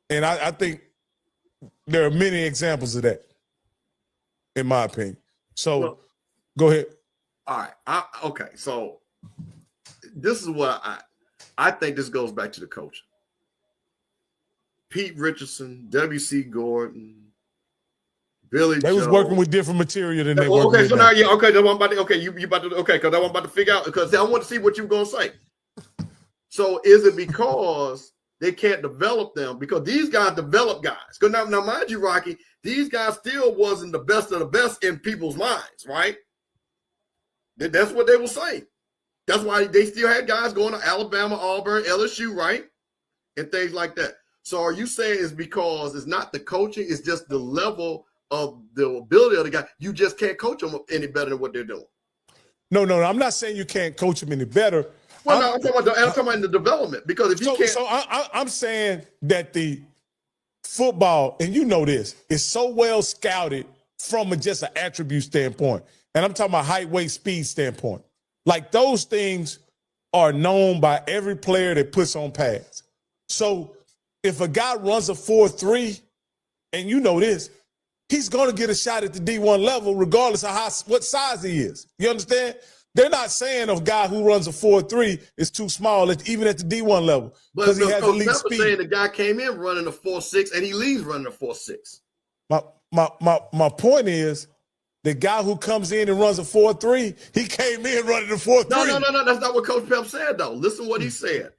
C: And I think there are many examples of that, in my opinion. So, go ahead.
B: All right. Okay. So this is what I think this goes back to the coach. Pete Richardson, W.C. Gordon, Billy
C: They was
B: Joe.
C: working with different material than they work
B: okay,
C: with
B: so
C: now.
B: now, okay, that's what I'm about to, okay, you about to, okay, because I'm about to figure out, because I want to see what you're going to say. So is it because they can't develop them? Because these guys develop guys. Because now, mind you, Rocky, these guys still wasn't the best of the best in people's minds, right? That's what they will say. That's why they still had guys going to Alabama, Auburn, LSU, right? And things like that. So are you saying it's because it's not the coaching, it's just the level of the ability of the guy? You just can't coach them any better than what they're doing.
C: No. I'm not saying you can't coach them any better.
B: Well, I'm talking about the development, because if you can't.
C: So I'm saying that the football, and you know this, is so well scouted from just an attribute standpoint. And I'm talking about height, weight, speed standpoint. Like, those things are known by every player that puts on pads. So if a guy runs a 4.3, and you know this, he's going to get a shot at the D1 level regardless of what size he is. You understand? They're not saying a guy who runs a 4.3 is too small, even at the D1 level, because he has elite speed.
B: Saying the guy came in running a 4.6 and he leaves running a 4.6.
C: My point is, the guy who comes in and runs a 4.3, he came in running a 4.3.
B: No. That's not what Coach Pep said, though. Listen what he said.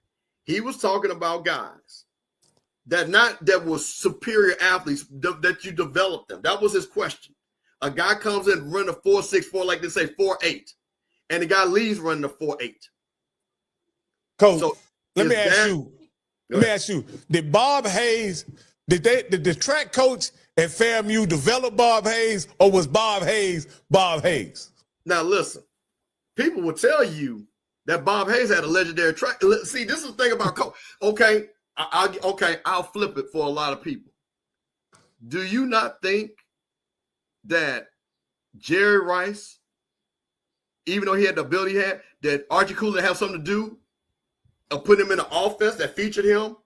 B: He was talking about guys that were superior athletes, that you developed them. That was his question. A guy comes in running a 4.64, like they say 4.8, and the guy leaves running a 4.8.
C: Coach, so let me ask you, did Bob Hayes, did the track coach at FAMU develop Bob Hayes, or was Bob Hayes Bob Hayes?
B: Now listen, people will tell you that Bob Hayes had a legendary track. See, this is the thing about coach. Okay, I'll flip it for a lot of people. Do you not think that Jerry Rice, even though he had the ability he had, that Archie Cooley had something to do of putting him in an offense that featured him,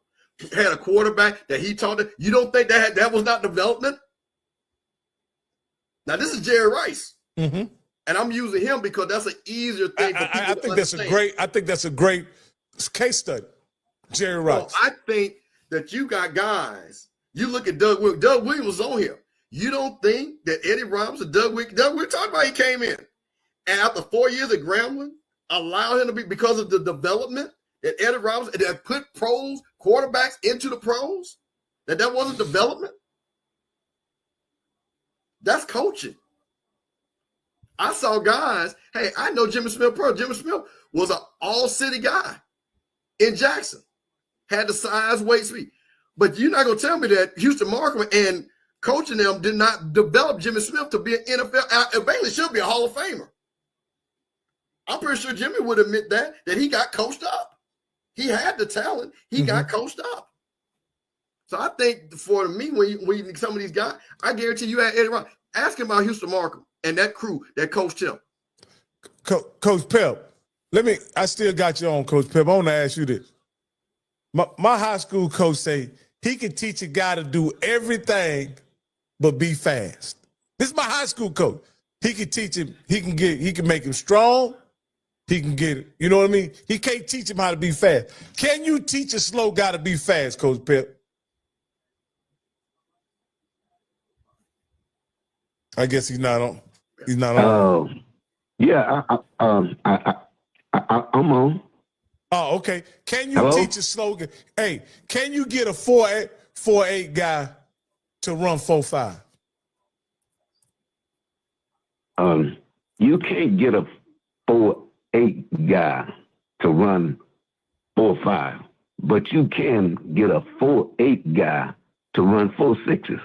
B: had a quarterback that he taught it? You don't think that was not development? Now, this is Jerry Rice.
C: Mm-hmm.
B: And I'm using him because that's an easier thing for people to understand.
C: I think that's a great case study, Jerry Rice.
B: So I think that you got guys. You look at Doug Williams. Doug Williams was on here. You don't think that Eddie Robinson, Doug Wick talking about he came in, and after 4 years at Grambling, allowed him to be, because of the development that Eddie Robinson, that put pros, quarterbacks into the pros, that wasn't development? That's coaching. I saw guys, hey, I know Jimmy Smith Pro. Jimmy Smith was an all-city guy in Jackson. Had the size, weight, speed. But you're not going to tell me that Houston Markham and coaching them did not develop Jimmy Smith to be an NFL, Bailey should be a Hall of Famer. I'm pretty sure Jimmy would admit that he got coached up. He had the talent. He got coached up. So I think for me, when some of these guys, I guarantee you had Eddie Robinson. Ask him about Houston Markham and that crew that coached him.
C: Coach Pep, I still got you on, Coach Pep. I want to ask you this. My high school coach say he can teach a guy to do everything but be fast. This is my high school coach. He can teach him, he can make him strong. He can get it. You know what I mean? He can't teach him how to be fast. Can you teach a slow guy to be fast, Coach Pep? I guess he's not on. He's not on.
D: Yeah, I'm on.
C: Oh, okay. Can you teach a slow guy? Hey, can you get a 4.8 guy to run 4.5?
D: You can't get a 4.8 guy to run 4.5, but you can get a 4.8 guy to run 4.6s.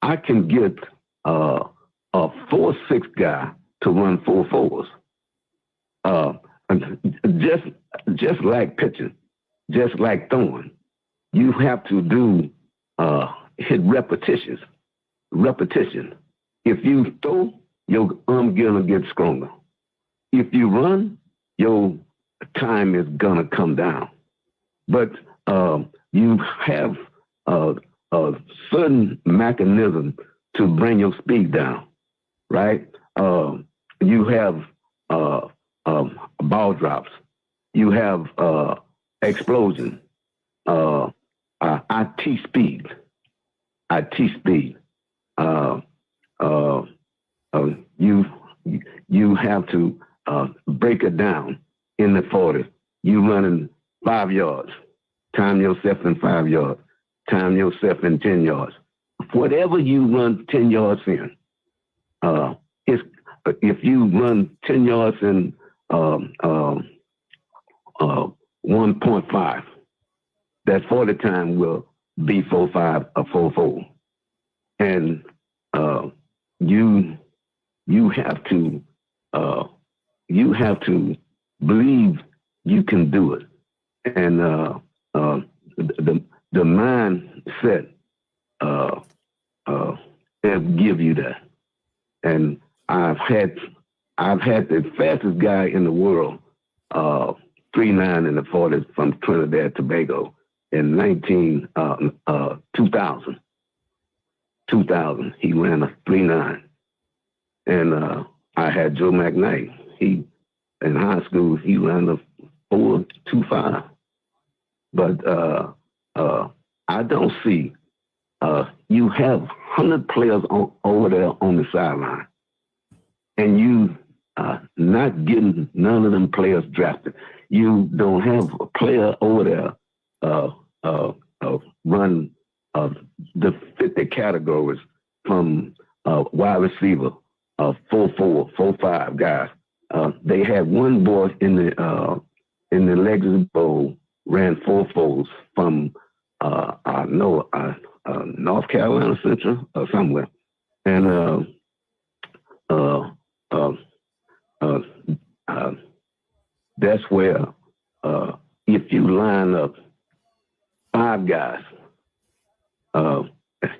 D: I can get a 4.6 guy to run 4.4s. Just like pitching, just like throwing, you have to do hit repetition. If you throw, your arm gonna get stronger. If you run, your time is gonna come down. But you have a certain mechanism to bring your speed down, right? You have ball drops. You have explosion. I teach speed. You have to break it down in the 40. You running 5 yards. Time yourself in 5 yards. Time yourself in 10 yards. Whatever you run 10 yards in, if you run 10 yards in 1.5, that 40 time will be 4.5 or 4.4. And you have to believe you can do it. And the mindset will give you that. And I've had the fastest guy in the world, 3.9 in the 40s from Trinidad Tobago in 2000. 2000, he ran a 3.9. And I had Joe McKnight. In high school, he ran a 4.25. But I don't see, you have 100 players over there on the sideline, and you not getting none of them players drafted. You don't have a player over there run the 50 categories from wide receiver, 4.4, 4.5 guys. They had one boy in the Legacy Bowl ran 4.4s from North Carolina Central or somewhere, and that's where if you line up 5 guys,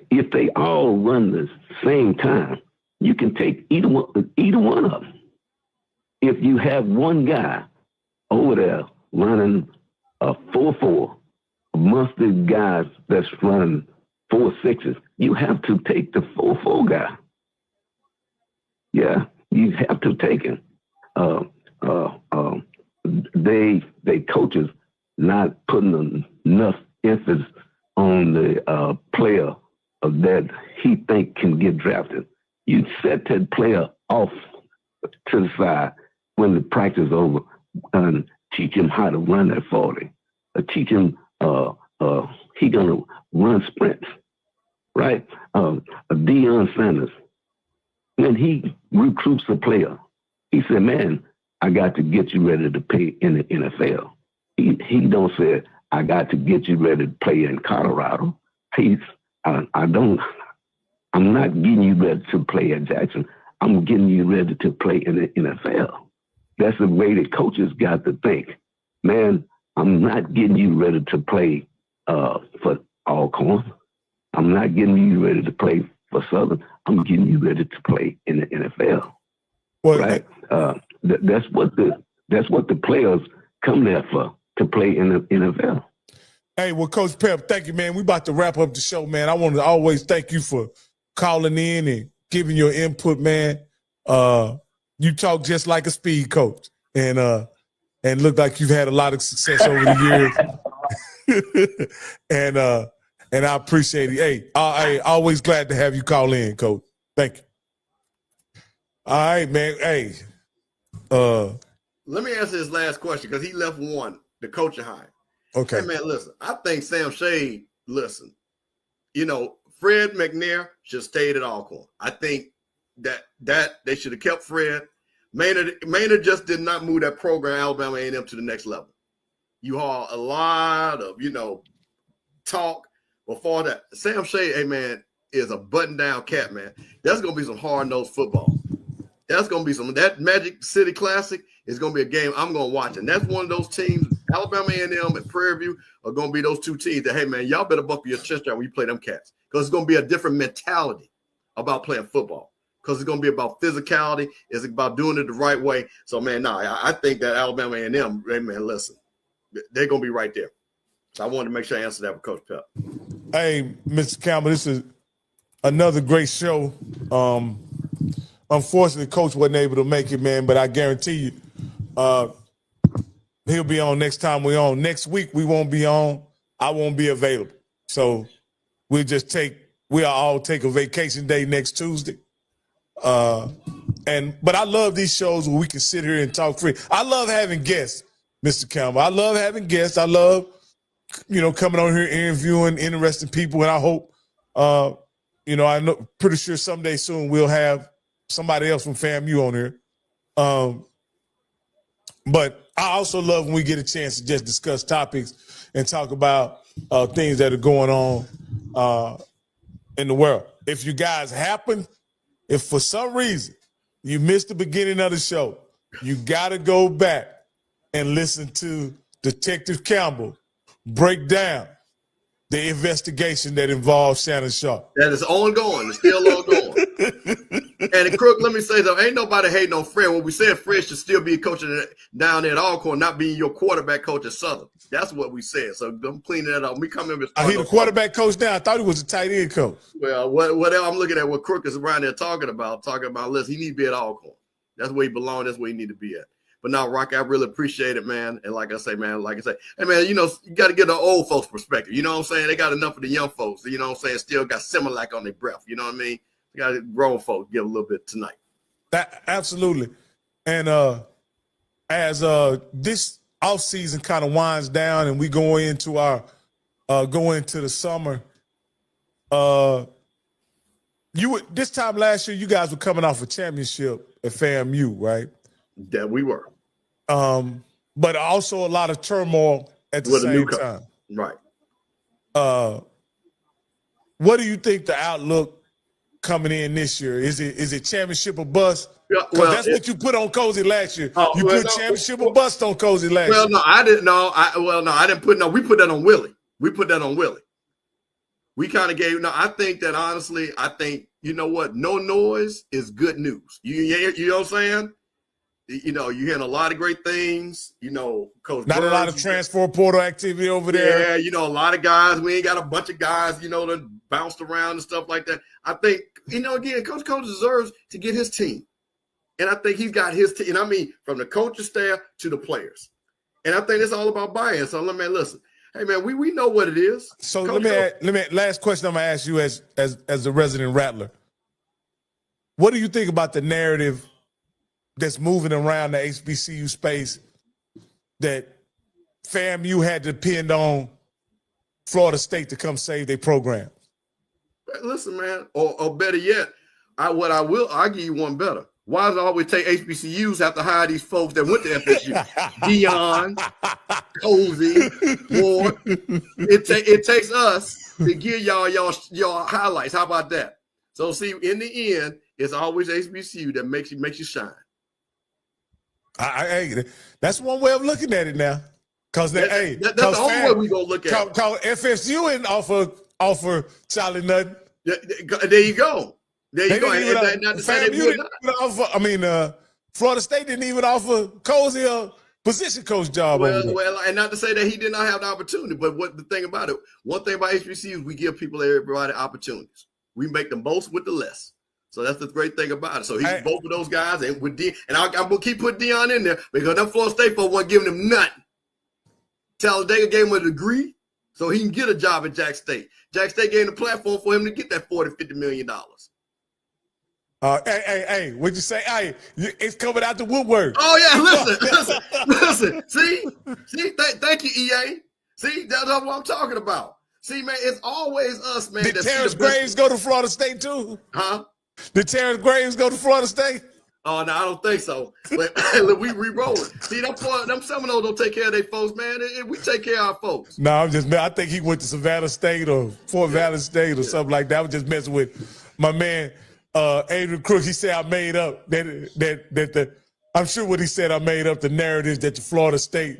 D: if they all run the same time, you can take either one of them. If you have one guy over there running a 4.4 amongst the guys that's running 4.6s, you have to take the 4.4 guy. Yeah, you have to take him. They coaches not putting enough emphasis on the player that he think can get drafted, you set that player off to the side when the practice is over and teach him how to run that 40. Teach him he gonna run sprints, right? Deion Sanders, when he recruits a player, he said, "Man, I got to get you ready to play in the NFL." He don't say, "I got to get you ready to play in Colorado." I'm not getting you ready to play at Jackson. I'm getting you ready to play in the NFL. That's the way the coaches got to think. Man, I'm not getting you ready to play for Alcorn. I'm not getting you ready to play for Southern. I'm getting you ready to play in the NFL. Well, right? That's what the players come there for, to play in the NFL.
C: Hey, well, Coach Pep, thank you, man. We about to wrap up the show, man. I want to always thank you for calling in and giving your input, man. You talk just like a speed coach, and look like you've had a lot of success over the years. and I appreciate it. Hey, I always glad to have you call in, Coach. Thank you. All right, man. Hey,
B: let me answer his last question because he left one, the coaching hire.
C: Okay.
B: Hey, man, listen, I think Sam Shade, listen, Fred McNair should have stayed at Alcorn. I think that they should have kept Fred. Maynard just did not move that program, Alabama A&M, to the next level. You haul a lot of, talk before that. Sam Shade, hey, man, is a button-down cat, man. That's going to be some hard-nosed football. That's going to be that Magic City Classic is going to be a game I'm going to watch. And that's one of those teams, Alabama A&M and Prairie View are going to be those two teams that, hey, man, y'all better buckle your chest down when you play them cats. Because it's going to be a different mentality about playing football. Because it's going to be about physicality. It's about doing it the right way. So, man, I think that Alabama A&M, hey, man, listen, they're going to be right there. So I wanted to make sure I answered that with Coach Pep.
C: Hey, Mr. Campbell, this is another great show. Unfortunately, Coach wasn't able to make it, man, but I guarantee you he'll be on next time we're on. Next week, we won't be on. I won't be available. So we'll all take a vacation day next Tuesday. But I love these shows where we can sit here and talk free. I love having guests, Mr. Campbell. I love having guests. I love, coming on here interviewing interesting people. And I hope, pretty sure someday soon we'll have somebody else from FAMU on here. But I also love when we get a chance to just discuss topics and talk about things that are going on in the world. If you guys if for some reason you missed the beginning of the show, you got to go back and listen to Detective Campbell break down the investigation that involves Shannon Sharp.
B: That is ongoing. It's still ongoing. And Crook, let me say though, ain't nobody hating on Fred. When we said Fred should still be coaching down there at Alcorn, not being your quarterback coach at Southern. That's what we said. So I'm cleaning that up. We come in.
C: He's the quarterback coach now. I thought he was a tight end coach.
B: Well, whatever I'm looking at what Crook is around there talking about, listen, he need to be at Alcorn. That's where he belongs. That's where he need to be at. But now, Rocky, I really appreciate it, man. And like I say, hey, man, you got to get the old folks' perspective. You know what I'm saying? They got enough of the young folks, you know what I'm saying, still got Similac on their breath. You know what I mean? You got grown folks give a little bit tonight.
C: Absolutely. And as this offseason kind of winds down and we go into the summer, this time last year, you guys were coming off a championship at FAMU, right?
B: That we were.
C: But also a lot of turmoil at the same time.
B: Right.
C: What do you think the outlook coming in this year? Is it championship or bust?
B: Yeah, well,
C: that's what you put on Cozy last year. Championship or bust on Cozy last year.
B: Well, no, I didn't know. I didn't put we put that on Willie. We kind of gave. No, I think that honestly, you know what? No noise is good news. You know what I'm saying? You're hearing a lot of great things. Coach
C: Not
B: Burns,
C: a lot of transfer portal activity over there.
B: Yeah, a lot of guys. We ain't got a bunch of guys, that bounced around and stuff like that. I think, again, Coach deserves to get his team. And I think he's got his team. And I mean, from the coaching staff to the players. And I think it's all about buy-in. So, man, listen, Hey man, we know what it is.
C: So let me last question I'm gonna ask you as a resident Rattler. What do you think about the narrative that's moving around the HBCU space that FAMU had to depend on Florida State to come save their program?
B: Listen, man, or better yet, I'll give you one better. Why does it always take HBCUs have to hire these folks that went to FSU? Dion, Cozy, Ward. It takes us to give y'all highlights. How about that? So see, in the end, it's always HBCU that makes you shine.
C: That's one way of looking at it now. Cause that's
B: the only way we gonna look at it.
C: Cause FSU ain't offer Charlie nothing.
B: There you go. There you go.
C: Florida State didn't even offer Cozy a position coach job.
B: Well, and not to say that he did not have the opportunity, but the thing about it, one thing about HBCUs, we give everybody opportunities. We make them both with the less. So that's the great thing about it. So he's both of those guys, and with Dion, and I'm gonna keep putting Dion in there because that Florida State folks wasn't giving him nothing. Talladega gave him a degree so he can get a job at Jack State. Jack State gave him the platform for him to get that $40-50 million.
C: Hey, what'd you say? Hey, it's coming out the woodwork.
B: Oh, yeah, listen. See, thank you, EA. See, that's what I'm talking about. See, man, it's always us, man.
C: Did Terrence Graves go to Florida State too?
B: Huh?
C: Did Terrence Graves go to Florida State?
B: Oh, no, I don't think so. But we rolling. See, them Seminoles don't take care of their folks, man. We take care of our folks.
C: No, I think he went to Savannah State or Fort Valley State or something like that. I was just messing with my man, Adrian Crook. He said I made up I'm sure what he said, I made up the narrative that the Florida State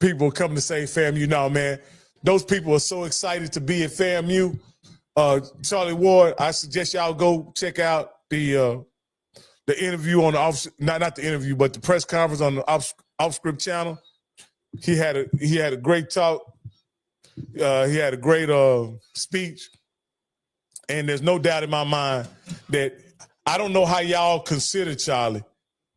C: people come to say FAMU. No, man, those people are so excited to be at FAMU. Charlie Ward, I suggest y'all go check out the interview on the not the interview, but the press conference on the Off Script channel. He had a great talk. He had a great speech, and there's no doubt in my mind that I don't know how y'all consider Charlie,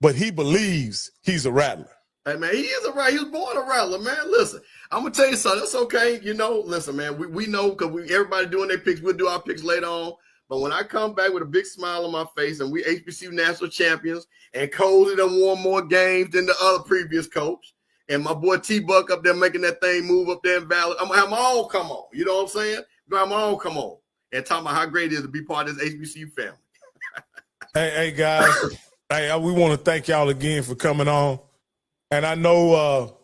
C: but he believes he's a Rattler.
B: Hey man, he is a Rattler. He was born a Rattler, man. Listen, I'm gonna tell you something. That's okay. Listen, man. We know because everybody doing their picks. We'll do our picks later on. But when I come back with a big smile on my face and we HBCU national champions and Cozy done won more games than the other previous coach, and my boy T-Buck up there making that thing move up there in Valley, I'm going to have my own come on. You know what I'm saying? I'm going to have my own come on and talk about how great it is to be part of this HBCU family.
C: Hey, guys. Hey, we want to thank y'all again for coming on. And I know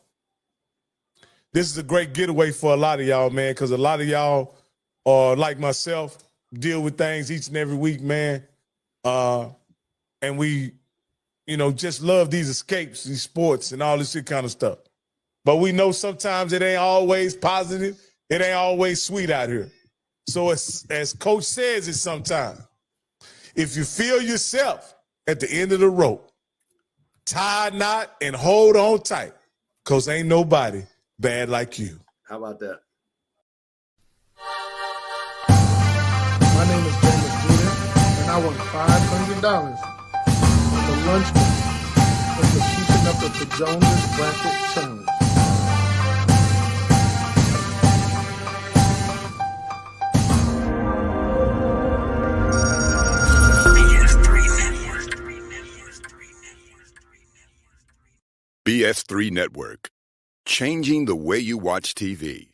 C: this is a great getaway for a lot of y'all, man, because a lot of y'all are like myself, deal with things each and every week, man. And we, just love these escapes, these sports and all this shit kind of stuff. But we know sometimes it ain't always positive. It ain't always sweet out here. So as Coach says it sometimes, if you feel yourself at the end of the rope, tie a knot and hold on tight, because ain't nobody bad like you.
B: How about that?
E: My name is JM&E, and I won $500 on the lunch money for keeping up with the Jonas Bracket Challenge.
F: BS3 Network, changing the way you watch TV.